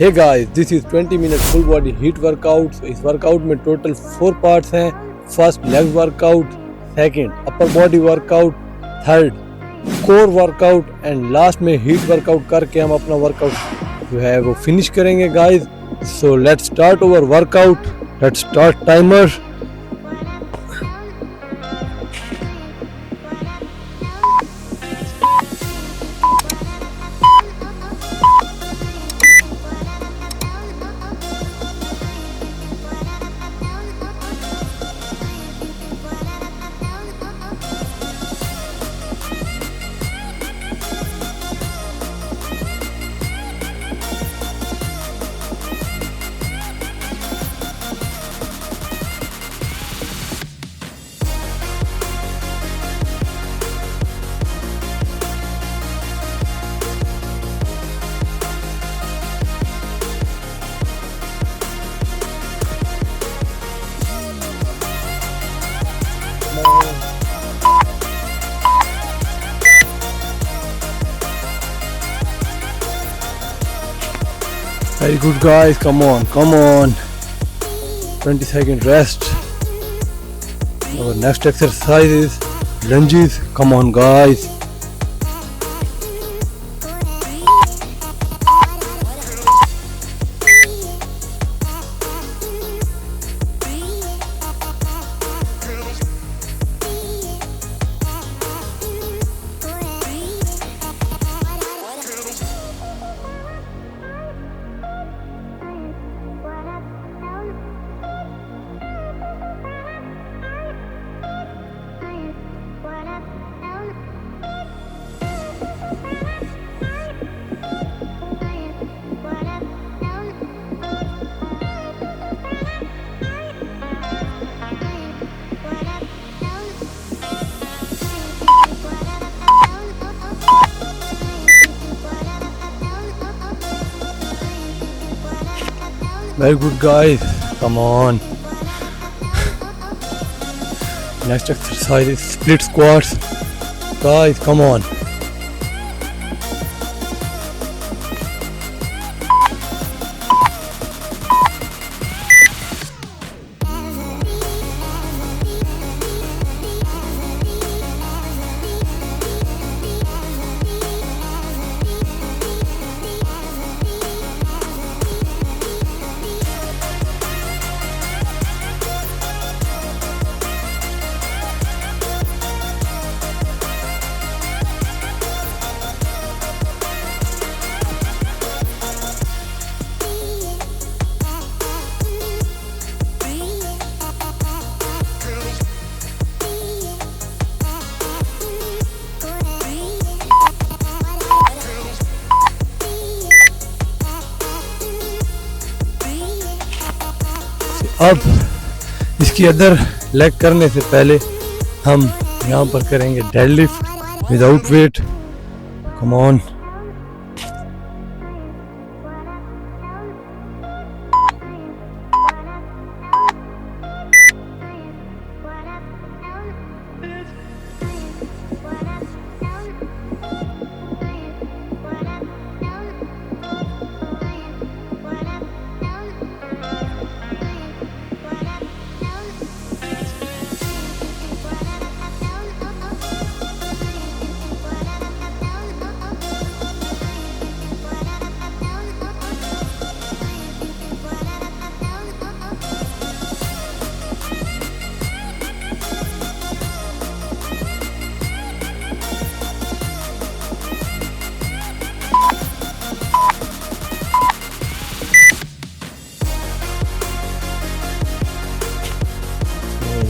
Hey guys, this is 20 minute full body HIIT workout. इस workout में total 4 parts हैं। First leg workout, second upper body workout, third core workout and last में HIIT workout करके हम अपना workout जो है वो फिनिश करेंगे guys. So let's start over workout. Let's start timer. Very good guys, come on. 20-second rest. Our next exercise is lunges. Come on guys. Very good guys, come on. Next exercise is split squats. Guys, come on. अब इसकी other leg करने से पहले हम यहाँ पर करेंगे deadlift without weight. Come on.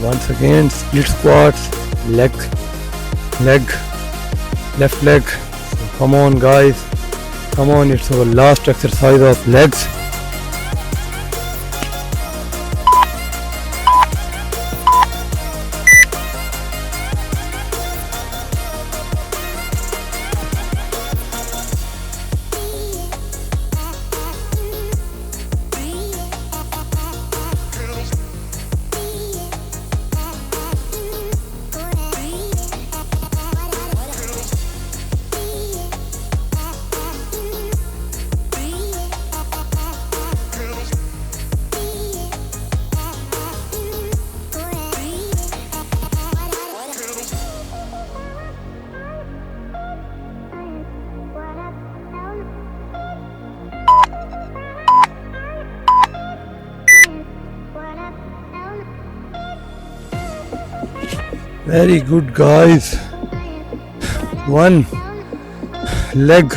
Once again, split squats, leg, left leg. So come on guys, come on, it's our last exercise of legs. Very good, guys. One leg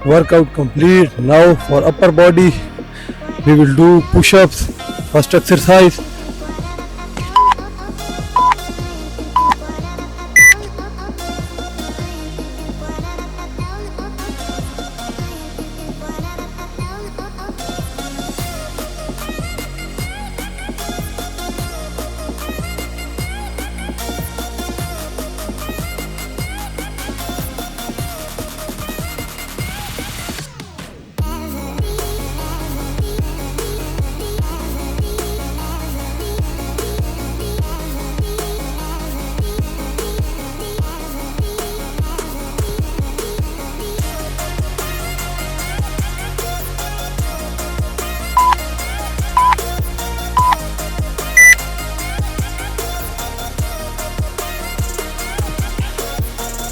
workout complete. Now for upper body, we will do push-ups. First exercise.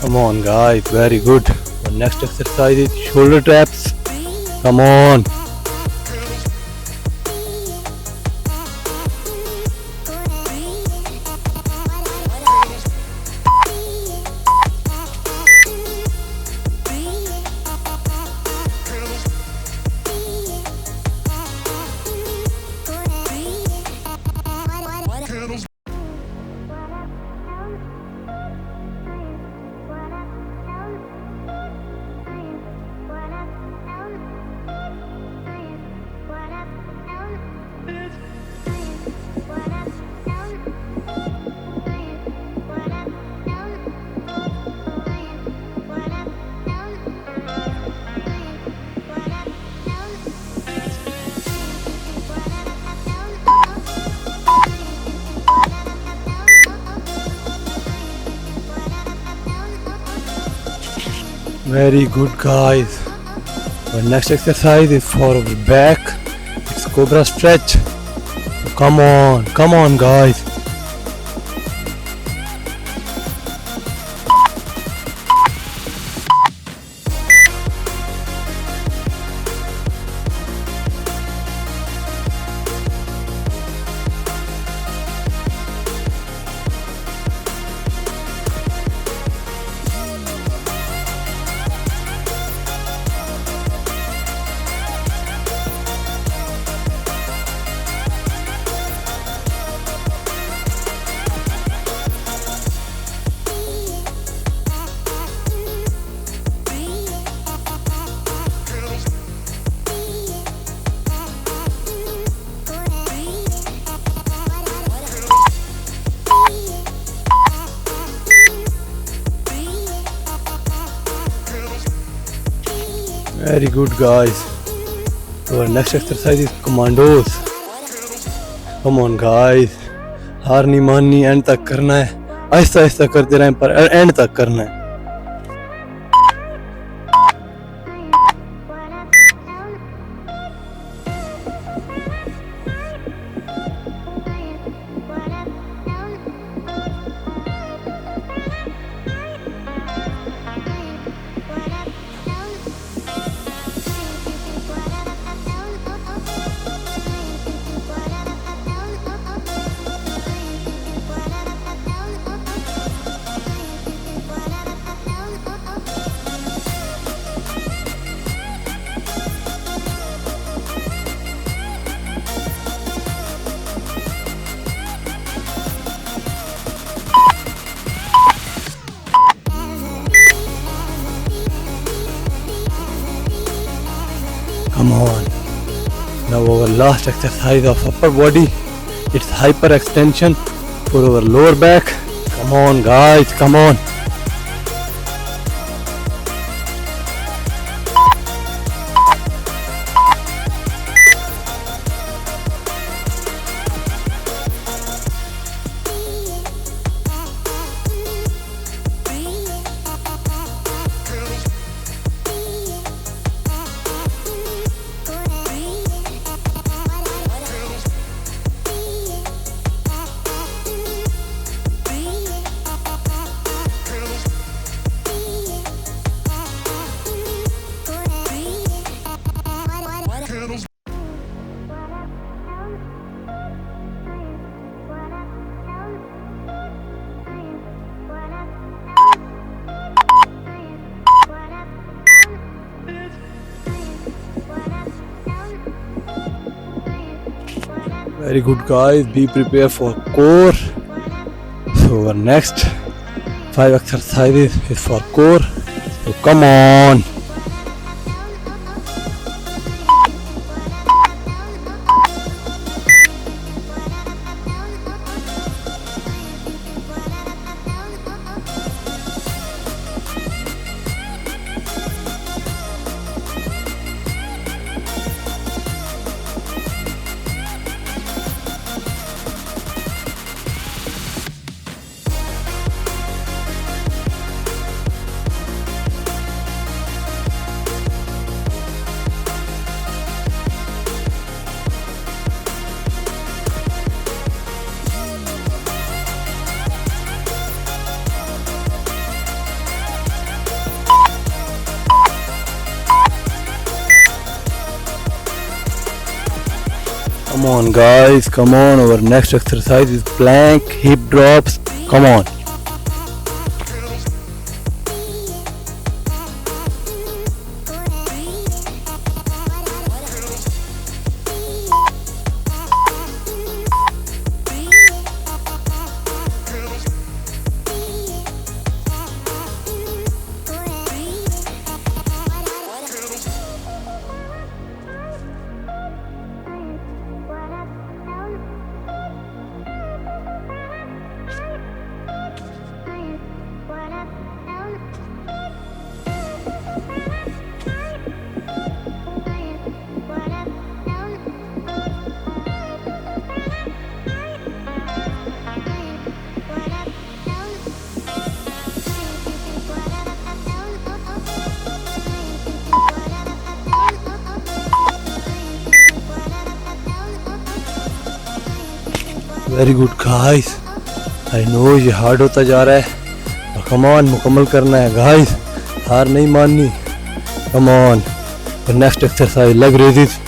Come on, guys, very good. The next exercise is shoulder taps. Come on. Very good, guys. The next exercise is for our back. It's cobra stretch. Come on, guys. Very good, guys. Our next exercise is commandos. Come on, guys. हार नहीं माननी, and तक करना है. आहिस्ता आहिस्ता करते रहें पर and तक करना है. Come on. Now our last exercise of upper body. It's hyperextension for our lower back. Come on, guys, come on. Very good, guys. Be prepared for core. So our next 5 exercises is for core. So come on. Come on, guys, come on. Our next exercise is plank hip drops. Come on. Very good guys. I know ये hard होता जा रहा है और come on मुकम्मल करना है guys. हार नहीं माननी. Come on. Next exercise leg raises.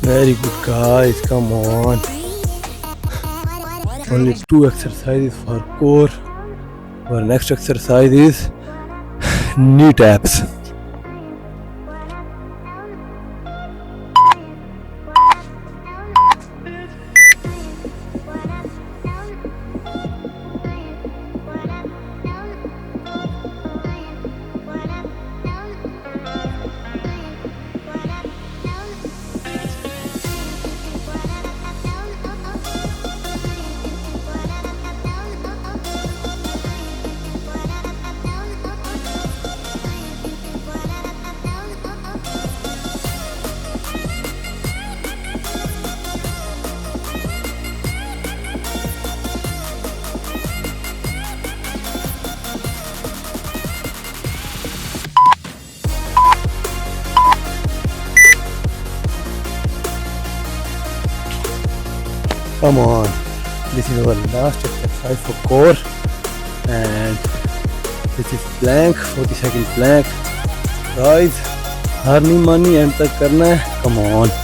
Very good guys, come on. Only 2 exercises for core. Our next exercise is knee taps. Come on, this is our last exercise for core, and this is plank, 40-second plank. Guys, हार नहीं माननी, and तक करना है. Come on.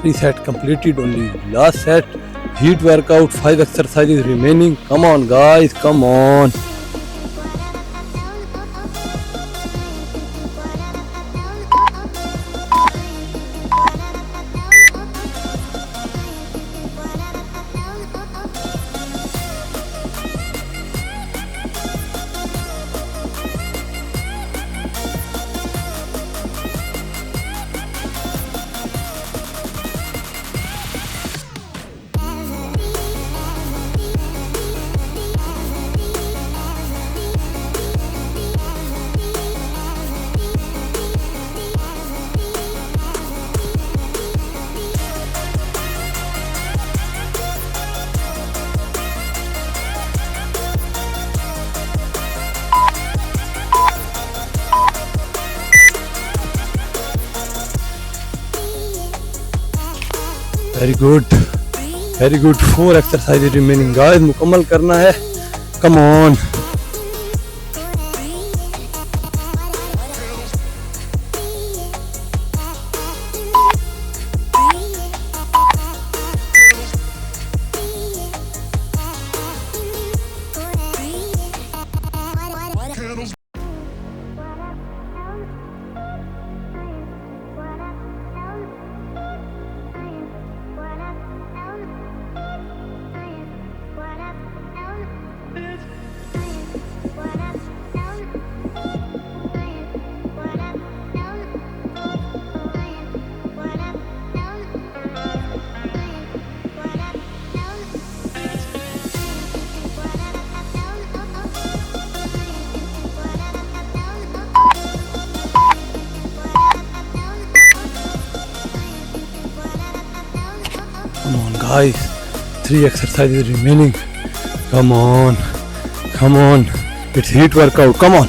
3 set completed, only last set. Heat workout, 5 exercises remaining. Come on guys, come on. Very good, very good. 4 exercise remaining guys, मुकम्मल करना है. Come on. Come on guys, 3 exercises remaining. Come on, come on. It's heat workout. Come on.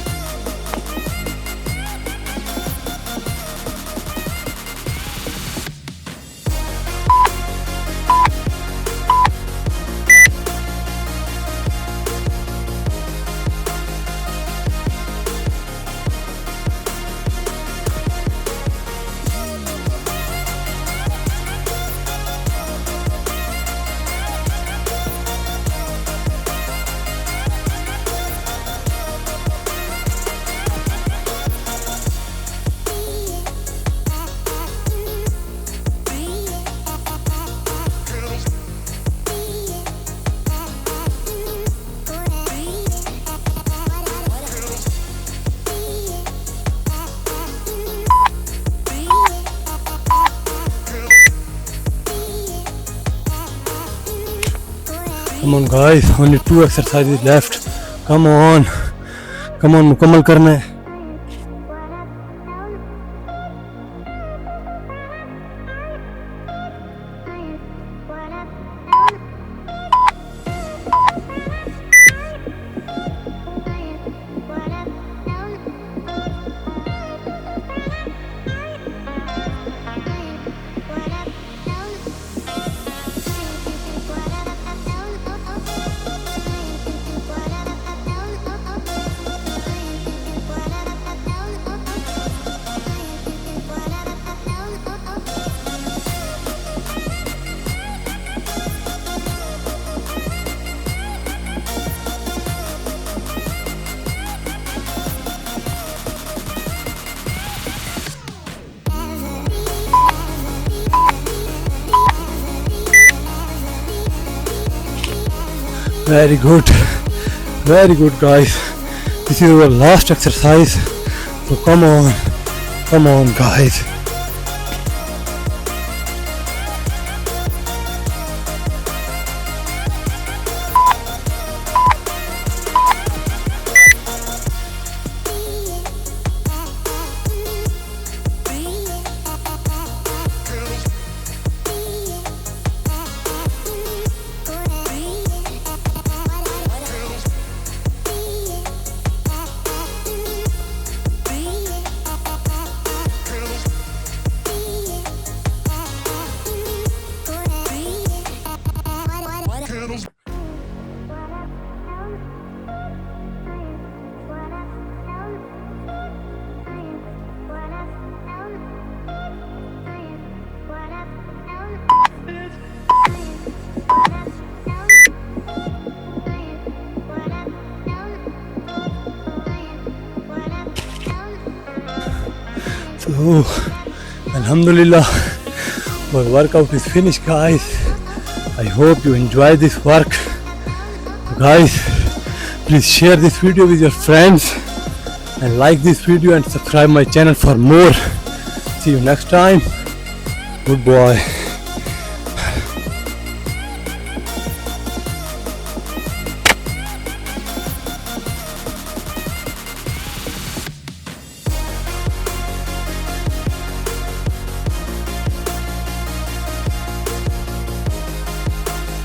Come on guys, only 2 exercises left. Come on, come on, मुकम्मल करना है. Very good guys. This is our last exercise. So come on guys. So, Alhamdulillah, our workout is finished, guys. I hope you enjoy this work. Guys, please share this video with your friends and like this video and subscribe my channel for more. See you next time. Good boy.